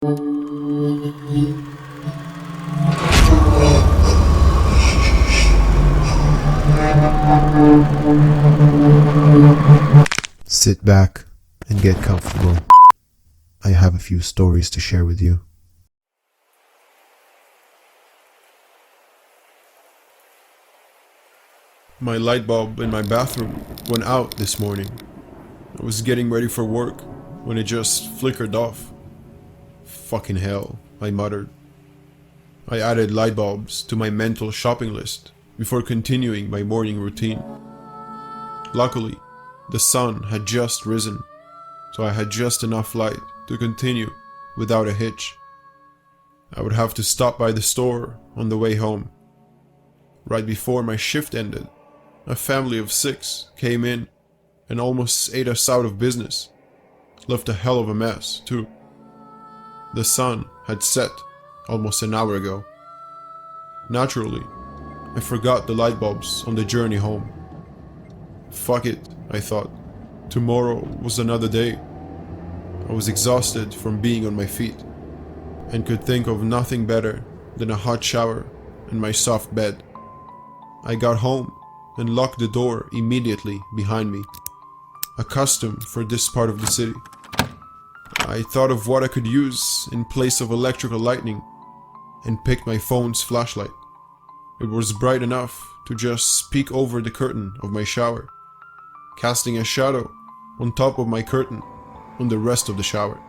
Sit back and get comfortable. I have a few stories to share with you. My light bulb in my bathroom went out this morning. I was getting ready for work when it just flickered off. Fucking hell, I muttered. I added light bulbs to my mental shopping list before continuing my morning routine. Luckily, the sun had just risen, so I had just enough light to continue without a hitch. I would have to stop by the store on the way home. Right before my shift ended, a family of 6 came in and almost ate us out of business. Left a hell of a mess, too. The sun had set almost an hour ago. Naturally, I forgot the light bulbs on the journey home. Fuck it, I thought. Tomorrow was another day. I was exhausted from being on my feet and could think of nothing better than a hot shower and my soft bed. I got home and locked the door immediately behind me, a custom for this part of the city. I thought of what I could use in place of electrical lightning and picked my phone's flashlight. It was bright enough to just peek over the curtain of my shower, casting a shadow on top of my curtain on the rest of the shower.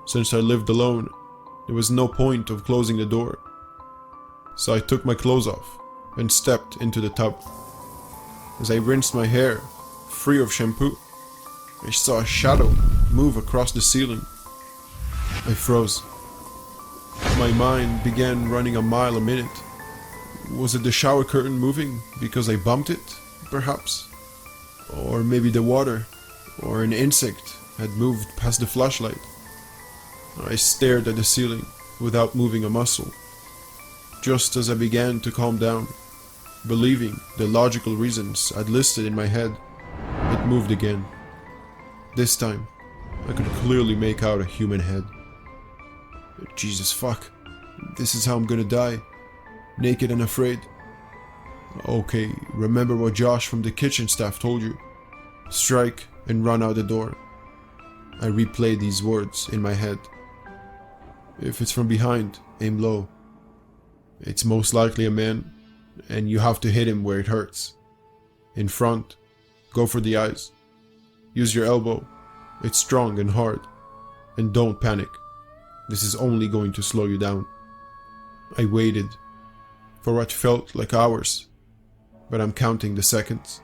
Since I lived alone, there was no point of closing the door, so I took my clothes off and stepped into the tub. As I rinsed my hair, free of shampoo, I saw a shadow move across the ceiling. I froze. My mind began running a mile a minute. Was it the shower curtain moving because I bumped it, perhaps? Or maybe the water, or an insect had moved past the flashlight. I stared at the ceiling without moving a muscle. Just as I began to calm down, believing the logical reasons I'd listed in my head, it moved again. This time, I could clearly make out a human head. Jesus fuck, this is how I'm gonna die, naked and afraid. Okay, remember what Josh from the kitchen staff told you. Strike and run out the door. I replayed these words in my head. If it's from behind, aim low. It's most likely a man, and you have to hit him where it hurts. In front, go for the eyes. Use your elbow. It's strong and hard. And don't panic. This is only going to slow you down. I waited for what felt like hours, but I'm counting the seconds.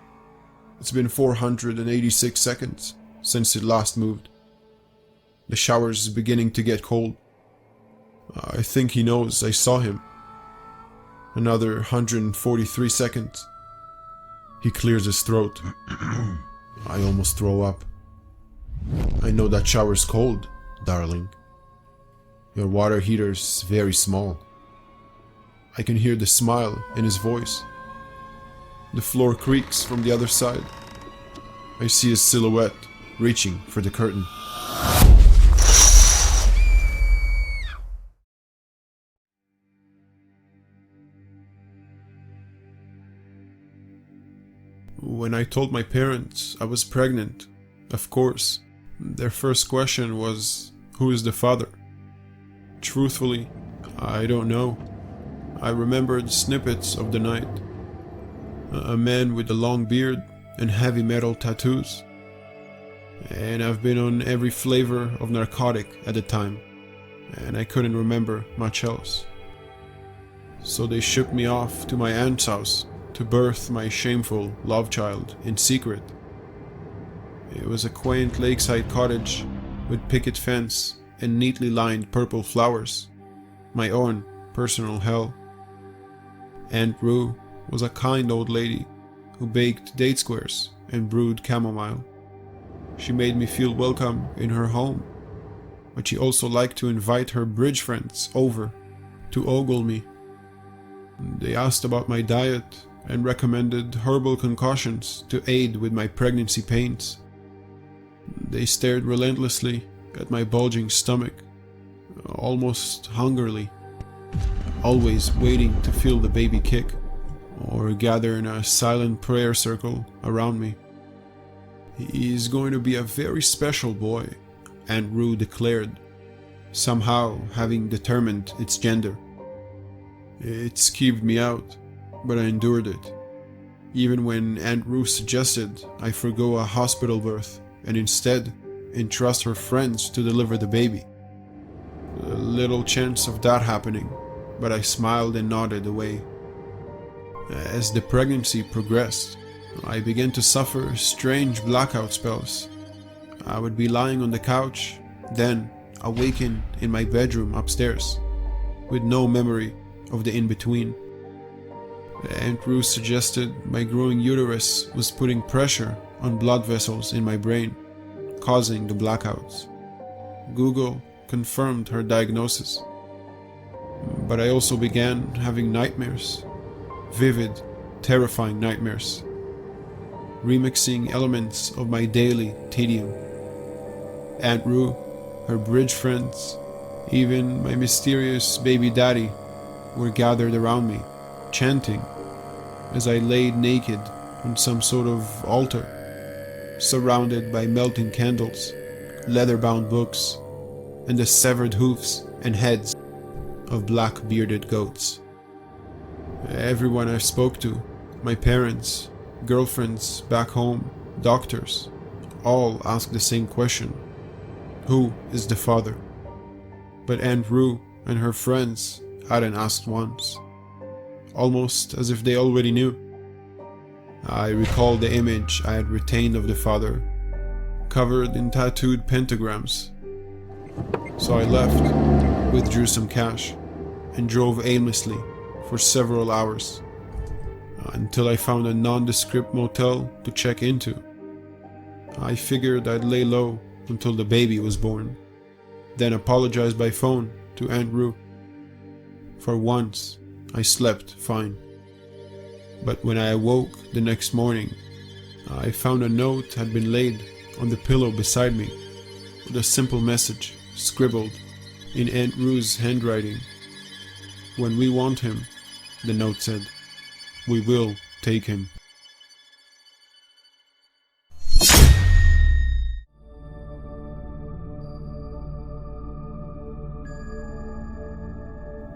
It's been 486 seconds since it last moved. The shower's beginning to get cold. I think he knows I saw him. Another 143 seconds. He clears his throat. I almost throw up. I know that shower's cold, darling. Your water heater's very small. I can hear the smile in his voice. The floor creaks from the other side. I see his silhouette reaching for the curtain. When I told my parents I was pregnant, of course, their first question was, who is the father? Truthfully, I don't know. I remembered snippets of the night. A man with a long beard and heavy metal tattoos. And I've been on every flavor of narcotic at the time, and I couldn't remember much else. So they shipped me off to my aunt's house to birth my shameful love child in secret. It was a quaint lakeside cottage with picket fence and neatly lined purple flowers. My own personal hell. Aunt Rue was a kind old lady who baked date squares and brewed chamomile. She made me feel welcome in her home, but she also liked to invite her bridge friends over to ogle me. They asked about my diet and recommended herbal concoctions to aid with my pregnancy pains. They stared relentlessly at my bulging stomach almost hungrily, always waiting to feel the baby kick or gather in a silent prayer circle around me. "He's going to be a very special boy," Aunt Rue declared, somehow having determined its gender. It skeeved me out, but I endured it, even when Aunt Rue suggested I forgo a hospital birth and instead entrust her friends to deliver the baby. Little chance of that happening, but I smiled and nodded away. As the pregnancy progressed, I began to suffer strange blackout spells. I would be lying on the couch, then awaken in my bedroom upstairs, with no memory of the in-between. Aunt Rue suggested my growing uterus was putting pressure on blood vessels in my brain, causing the blackouts. Google confirmed her diagnosis. But I also began having nightmares, vivid, terrifying nightmares, remixing elements of my daily tedium. Aunt Rue, her bridge friends, even my mysterious baby daddy were gathered around me, chanting as I laid naked on some sort of altar, surrounded by melting candles, leather-bound books, and the severed hoofs and heads of black-bearded goats. Everyone I spoke to, my parents, girlfriends back home, doctors, all asked the same question: who is the father? But Aunt Rue and her friends hadn't asked once, almost as if they already knew. I recalled the image I had retained of the father, covered in tattooed pentagrams. So I left, withdrew some cash, and drove aimlessly for several hours, until I found a nondescript motel to check into. I figured I'd lay low until the baby was born, then apologize by phone to Aunt Rue. For once, I slept fine. But when I awoke the next morning, I found a note had been laid on the pillow beside me, with a simple message scribbled in Aunt Rue's handwriting. "When we want him," the note said, "we will take him."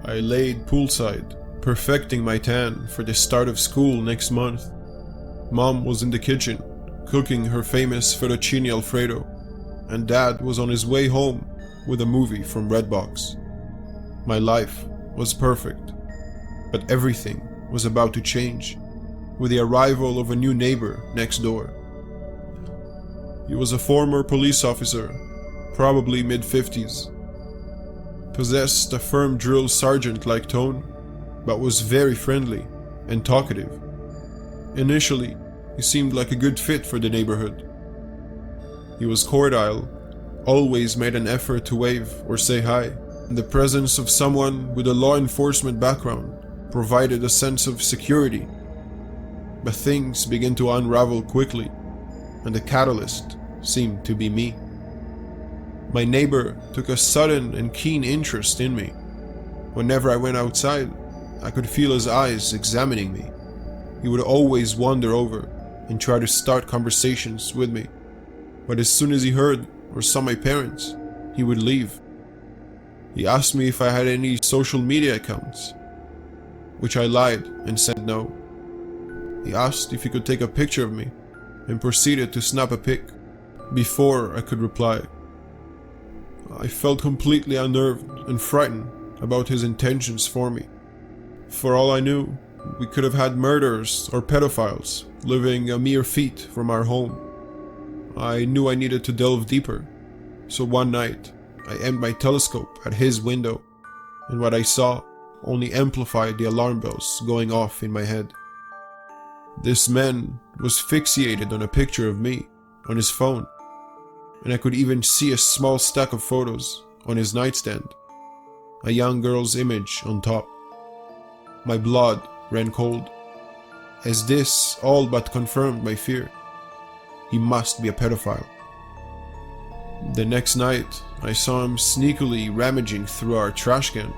I laid poolside, perfecting my tan for the start of school next month. Mom was in the kitchen, cooking her famous fettuccine alfredo, and Dad was on his way home with a movie from Redbox. My life was perfect, but everything was about to change with the arrival of a new neighbor next door. He was a former police officer, probably mid-50s. Possessed a firm drill sergeant-like tone, but was very friendly and talkative. Initially, he seemed like a good fit for the neighborhood. He was cordial, always made an effort to wave or say hi, and the presence of someone with a law enforcement background provided a sense of security. But things began to unravel quickly, and the catalyst seemed to be me. My neighbor took a sudden and keen interest in me. Whenever I went outside, I could feel his eyes examining me. He would always wander over and try to start conversations with me. But as soon as he heard or saw my parents, he would leave. He asked me if I had any social media accounts, which I lied and said no. He asked if he could take a picture of me and proceeded to snap a pic before I could reply. I felt completely unnerved and frightened about his intentions for me. For all I knew, we could have had murderers or pedophiles living a mere feet from our home. I knew I needed to delve deeper, so one night I aimed my telescope at his window, and what I saw only amplified the alarm bells going off in my head. This man was fixated on a picture of me on his phone, and I could even see a small stack of photos on his nightstand, a young girl's image on top. My blood ran cold, as this all but confirmed my fear. He must be a pedophile. The next night, I saw him sneakily rummaging through our trash can.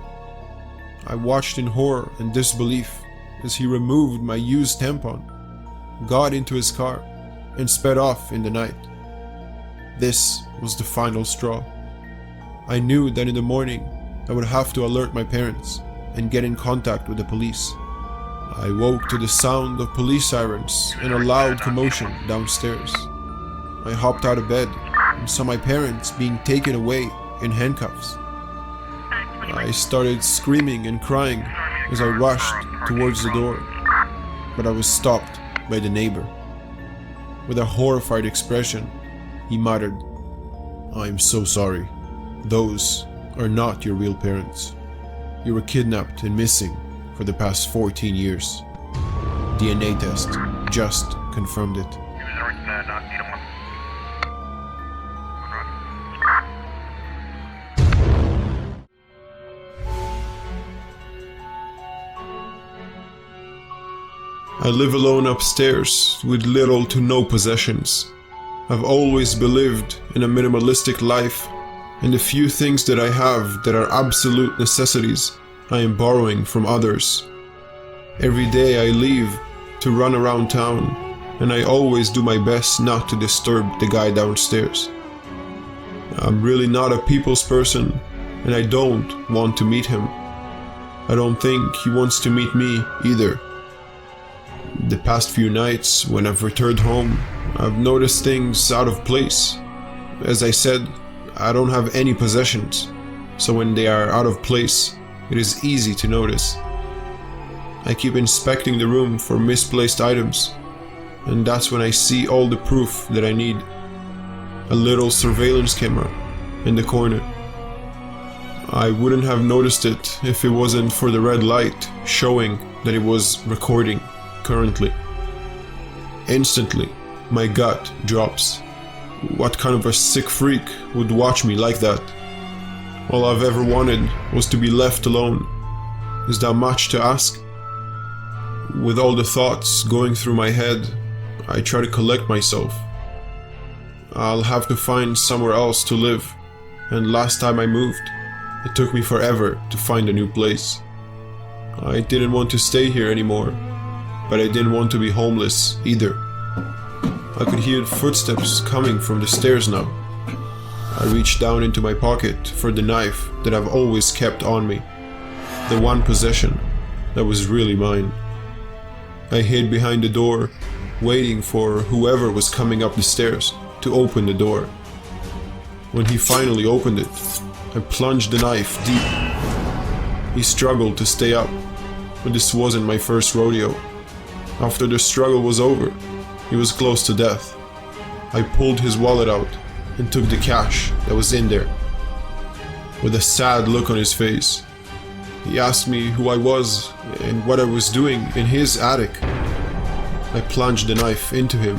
I watched in horror and disbelief as he removed my used tampon, got into his car, and sped off in the night. This was the final straw. I knew that in the morning I would have to alert my parents and get in contact with the police. I woke to the sound of police sirens and a loud commotion downstairs. I hopped out of bed and saw my parents being taken away in handcuffs. I started screaming and crying as I rushed towards the door, but I was stopped by the neighbor. With a horrified expression, he muttered, "I am so sorry. Those are not your real parents. You were kidnapped and missing for the past 14 years. DNA test just confirmed it." I live alone upstairs with little to no possessions. I've always believed in a minimalistic life, and the few things that I have that are absolute necessities, I am borrowing from others. Every day I leave to run around town, and I always do my best not to disturb the guy downstairs. I'm really not a people's person, and I don't want to meet him. I don't think he wants to meet me either. The past few nights, when I've returned home, I've noticed things out of place. As I said, I don't have any possessions, so when they are out of place, it is easy to notice. I keep inspecting the room for misplaced items, and that's when I see all the proof that I need. A little surveillance camera in the corner. I wouldn't have noticed it if it wasn't for the red light showing that it was recording currently. Instantly, my gut drops. What kind of a sick freak would watch me like that? All I've ever wanted was to be left alone. Is that much to ask? With all the thoughts going through my head, I try to collect myself. I'll have to find somewhere else to live, and last time I moved, it took me forever to find a new place. I didn't want to stay here anymore, but I didn't want to be homeless either. I could hear footsteps coming from the stairs now. I reached down into my pocket for the knife that I've always kept on me, the one possession that was really mine. I hid behind the door, waiting for whoever was coming up the stairs to open the door. When he finally opened it, I plunged the knife deep. He struggled to stay up, but this wasn't my first rodeo. After the struggle was over, he was close to death. I pulled his wallet out and took the cash that was in there. With a sad look on his face, he asked me who I was and what I was doing in his attic. I plunged the knife into him,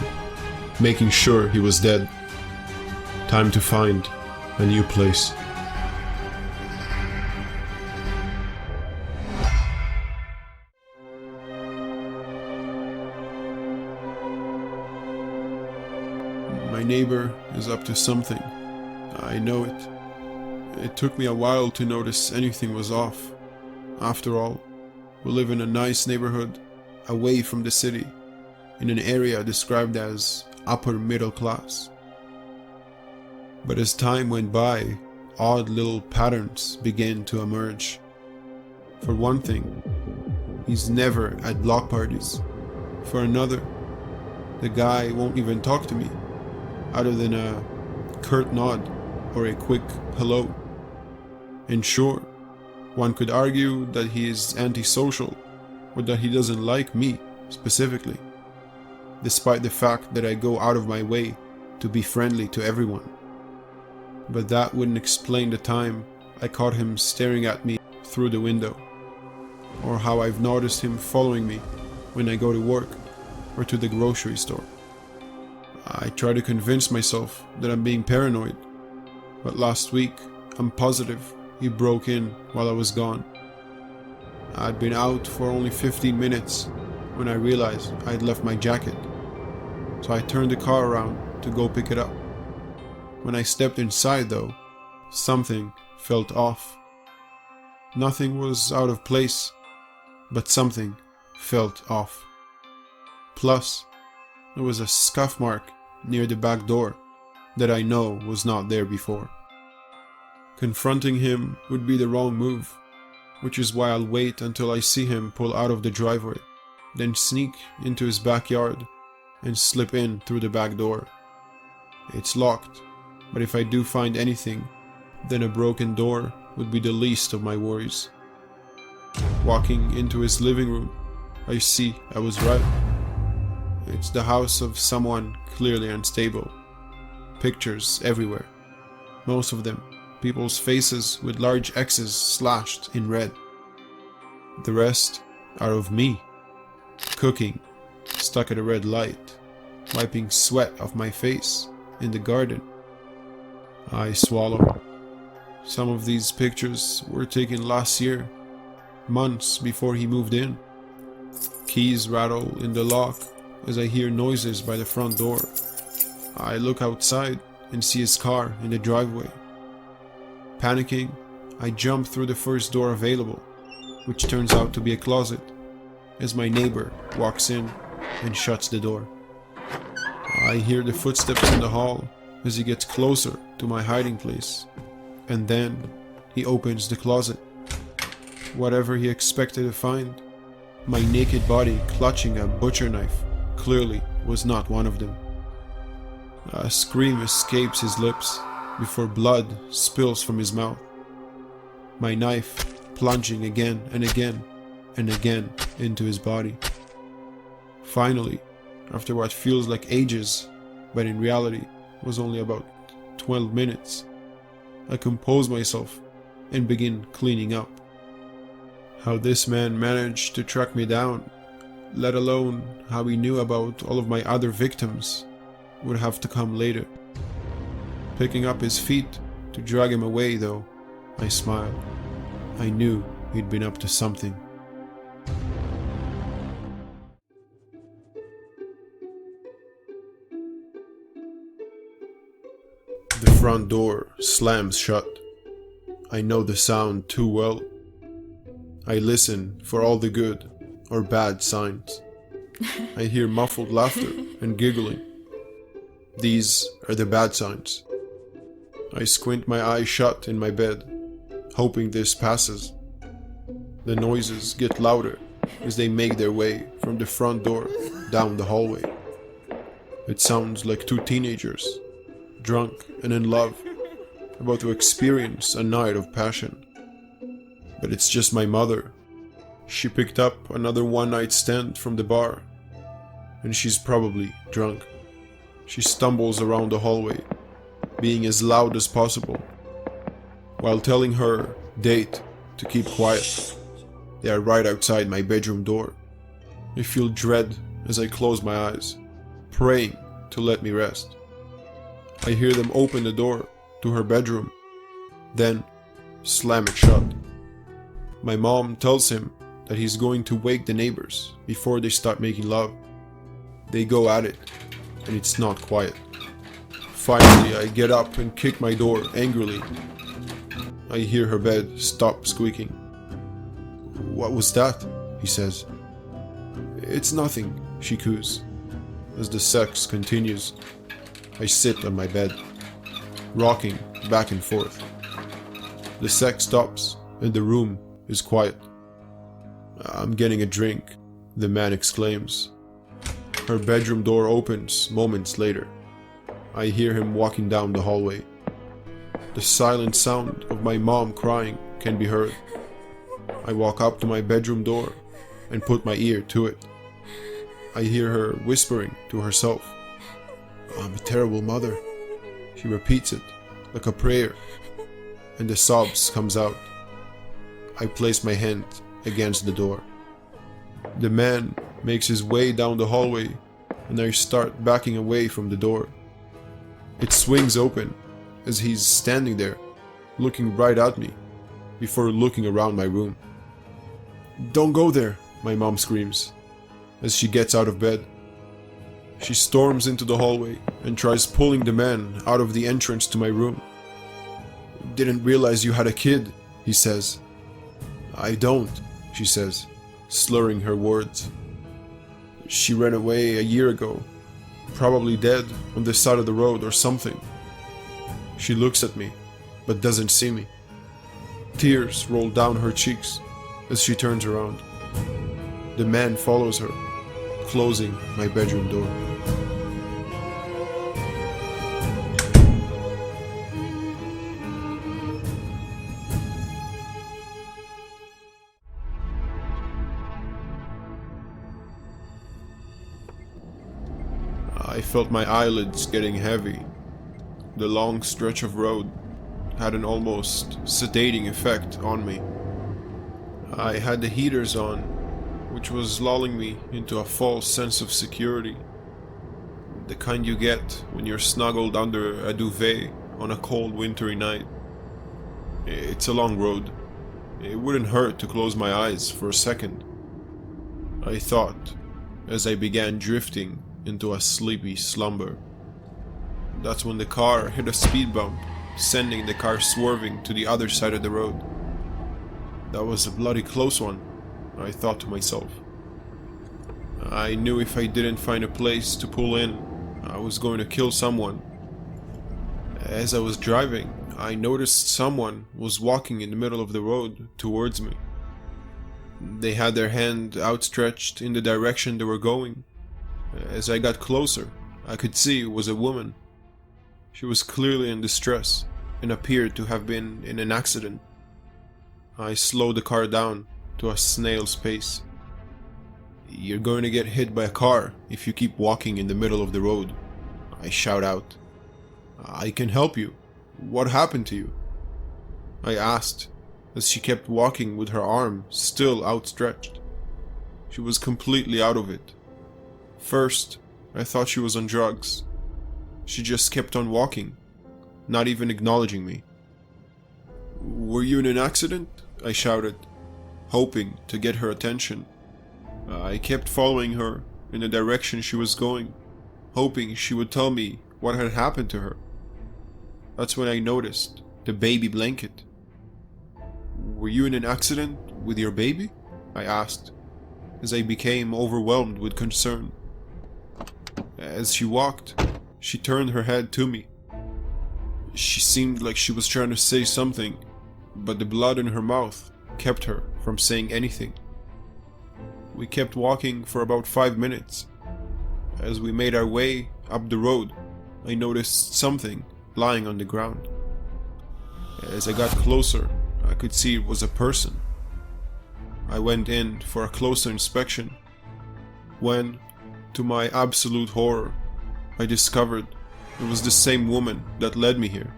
making sure he was dead. Time to find a new place. My neighbor is up to something. I know it. It took me a while to notice anything was off. After all, we live in a nice neighborhood, away from the city, in an area described as upper middle class. But as time went by, odd little patterns began to emerge. For one thing, he's never at block parties. For another, the guy won't even talk to me, other than a curt nod or a quick hello. And sure, one could argue that he is antisocial, or that he doesn't like me specifically, despite the fact that I go out of my way to be friendly to everyone. But that wouldn't explain the time I caught him staring at me through the window, or how I've noticed him following me when I go to work or to the grocery store. I try to convince myself that I'm being paranoid, but last week I'm positive he broke in while I was gone. I'd been out for only 15 minutes when I realized I'd left my jacket, so I turned the car around to go pick it up. When I stepped inside though, something felt off. Nothing was out of place, but something felt off. Plus, there was a scuff mark near the back door that I know was not there before. Confronting him would be the wrong move, which is why I'll wait until I see him pull out of the driveway, then sneak into his backyard and slip in through the back door. It's locked, but if I do find anything, then a broken door would be the least of my worries. Walking into his living room, I see I was right. It's the house of someone clearly unstable. Pictures everywhere. Most of them, people's faces with large X's slashed in red. The rest are of me, cooking, stuck at a red light, wiping sweat off my face in the garden. I swallow. Some of these pictures were taken last year, months before he moved in. Keys rattle in the lock as I hear noises by the front door. I look outside and see his car in the driveway. Panicking, I jump through the first door available, which turns out to be a closet, as my neighbor walks in and shuts the door. I hear the footsteps in the hall as he gets closer to my hiding place, and then he opens the closet. Whatever he expected to find, my naked body clutching a butcher knife clearly was not one of them. A scream escapes his lips before blood spills from his mouth. My knife plunging again and again and again into his body. Finally, after what feels like ages, but in reality was only about 12 minutes, I compose myself and begin cleaning up. How this man managed to track me down, let alone how he knew about all of my other victims, would have to come later. Picking up his feet to drag him away though, I smiled. I knew he'd been up to something. The front door slams shut. I know the sound too well. I listen for all the good or bad signs. I hear muffled laughter and giggling. These are the bad signs. I squint my eyes shut in my bed, hoping this passes. The noises get louder as they make their way from the front door down the hallway. It sounds like two teenagers, drunk and in love, about to experience a night of passion. But it's just my mother. She picked up another one-night stand from the bar, and she's probably drunk. She stumbles around the hallway, being as loud as possible, while telling her date to keep quiet. They are right outside my bedroom door. I feel dread as I close my eyes, praying to let me rest. I hear them open the door to her bedroom, then slam it shut. My mom tells him that he's going to wake the neighbors before they start making love. They go at it, and it's not quiet. Finally, I get up and kick my door angrily. I hear her bed stop squeaking. "What was that?" he says. "It's nothing," she coos. As the sex continues, I sit on my bed, rocking back and forth. The sex stops and the room is quiet. "I'm getting a drink," the man exclaims. Her bedroom door opens moments later. I hear him walking down the hallway. The silent sound of my mom crying can be heard. I walk up to my bedroom door and put my ear to it. I hear her whispering to herself. "I'm a terrible mother." She repeats it like a prayer, and the sobs comes out. I place my hand against the door. The man makes his way down the hallway, and I start backing away from the door. It swings open as he's standing there, looking right at me, before looking around my room. "Don't go there," my mom screams, as she gets out of bed. She storms into the hallway and tries pulling the man out of the entrance to my room. "Didn't realize you had a kid," he says. "I don't," she says, slurring her words. "She ran away a year ago, probably dead on the side of the road or something." She looks at me, but doesn't see me. Tears roll down her cheeks as she turns around. The man follows her, closing my bedroom door. I felt my eyelids getting heavy. The long stretch of road had an almost sedating effect on me. I had the heaters on, which was lulling me into a false sense of security. The kind you get when you're snuggled under a duvet on a cold wintry night. It's a long road. It wouldn't hurt to close my eyes for a second, I thought, as I began drifting into a sleepy slumber. That's when the car hit a speed bump, sending the car swerving to the other side of the road. That was a bloody close one, I thought to myself. I knew if I didn't find a place to pull in, I was going to kill someone. As I was driving, I noticed someone was walking in the middle of the road towards me. They had their hand outstretched in the direction they were going. As I got closer, I could see it was a woman. She was clearly in distress and appeared to have been in an accident. I slowed the car down to a snail's pace. "You're going to get hit by a car if you keep walking in the middle of the road," I shout out. "I can help you. What happened to you?" I asked, as she kept walking with her arm still outstretched. She was completely out of it. First, I thought she was on drugs. She just kept on walking, not even acknowledging me. "Were you in an accident?" I shouted, hoping to get her attention. I kept following her in the direction she was going, hoping she would tell me what had happened to her. That's when I noticed the baby blanket. "Were you in an accident with your baby?" I asked, as I became overwhelmed with concern. As she walked, she turned her head to me. She seemed like she was trying to say something, but the blood in her mouth kept her from saying anything. We kept walking for about 5 minutes. As we made our way up the road, I noticed something lying on the ground. As I got closer, I could see it was a person. I went in for a closer inspection, when, to my absolute horror, I discovered it was the same woman that led me here.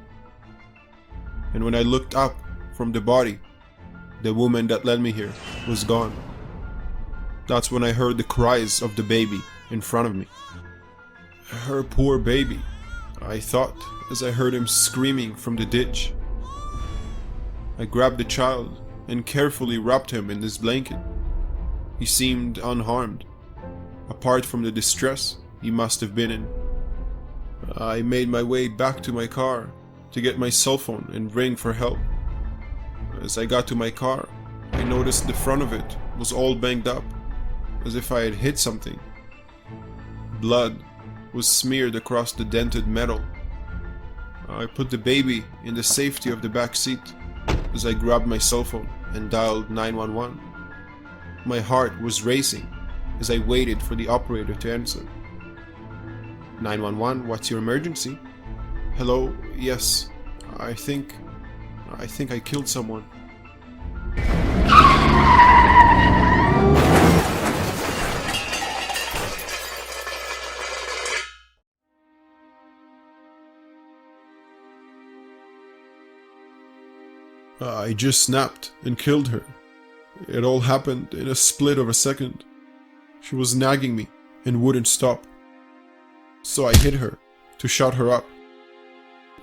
And when I looked up from the body, the woman that led me here was gone. That's when I heard the cries of the baby in front of me. Her poor baby, I thought, as I heard him screaming from the ditch. I grabbed the child and carefully wrapped him in this blanket. He seemed unharmed, apart from the distress he must have been in. I made my way back to my car to get my cell phone and ring for help. As I got to my car, I noticed the front of it was all banged up, as if I had hit something. Blood was smeared across the dented metal. I put the baby in the safety of the back seat as I grabbed my cell phone and dialed 911. My heart was racing as I waited for the operator to answer. 911, what's your emergency? Hello, yes, I think I killed someone. I just snapped and killed her. It all happened in a split of a second. She was nagging me and wouldn't stop. So I hit her to shut her up.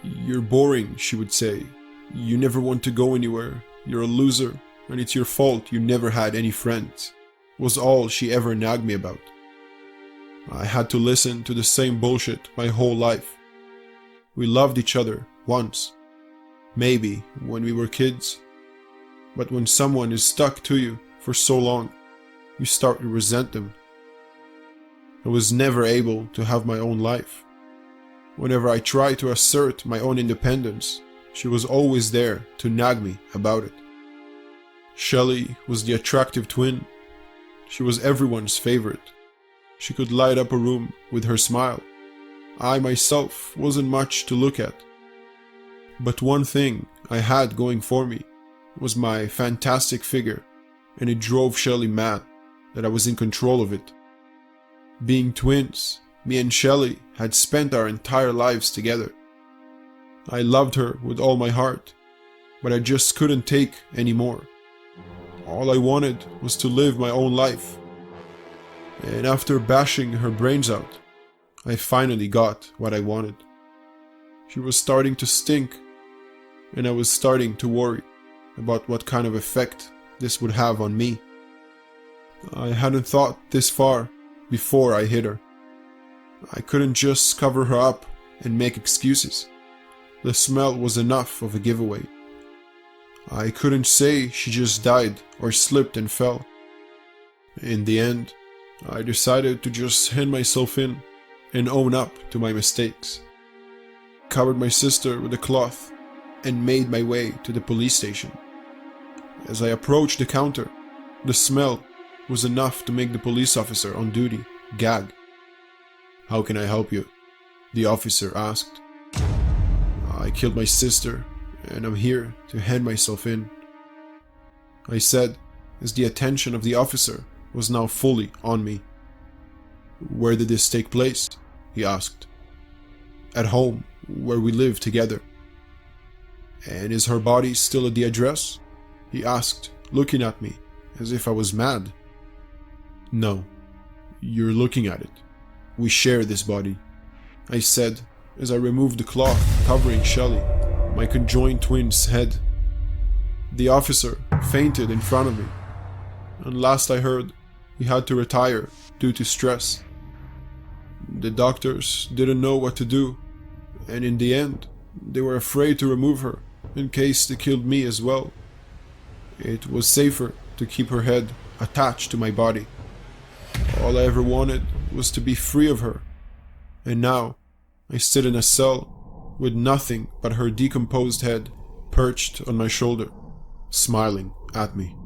"You're boring," she would say. "You never want to go anywhere. You're a loser, and it's your fault you never had any friends," was all she ever nagged me about. I had to listen to the same bullshit my whole life. We loved each other once, maybe when we were kids, but when someone is stuck to you for so long, you start to resent them. I was never able to have my own life. Whenever I tried to assert my own independence, she was always there to nag me about it. Shelley was the attractive twin. She was everyone's favorite. She could light up a room with her smile. I myself wasn't much to look at. But one thing I had going for me was my fantastic figure, and it drove Shelley mad that I was in control of it. Being twins, me and Shelley had spent our entire lives together. I loved her with all my heart, but I just couldn't take any more. All I wanted was to live my own life. And after bashing her brains out, I finally got what I wanted. She was starting to stink, and I was starting to worry about what kind of effect this would have on me. I hadn't thought this far before I hit her. I couldn't just cover her up and make excuses. The smell was enough of a giveaway. I couldn't say she just died or slipped and fell. In the end, I decided to just hand myself in and own up to my mistakes. Covered my sister with a cloth and made my way to the police station. As I approached the counter, the smell was enough to make the police officer on duty gag. "How can I help you?" the officer asked. "I killed my sister and I'm here to hand myself in," I said, as the attention of the officer was now fully on me. "Where did this take place?" he asked. "At home, where we live together." "And is her body still at the address?" he asked, looking at me as if I was mad. "No, you're looking at it. We share this body," I said as I removed the cloth covering Shelley, my conjoined twin's head. The officer fainted in front of me, and last I heard, he had to retire due to stress. The doctors didn't know what to do, and in the end, they were afraid to remove her in case they killed me as well. It was safer to keep her head attached to my body. All I ever wanted was to be free of her, and now I sit in a cell with nothing but her decomposed head perched on my shoulder, smiling at me.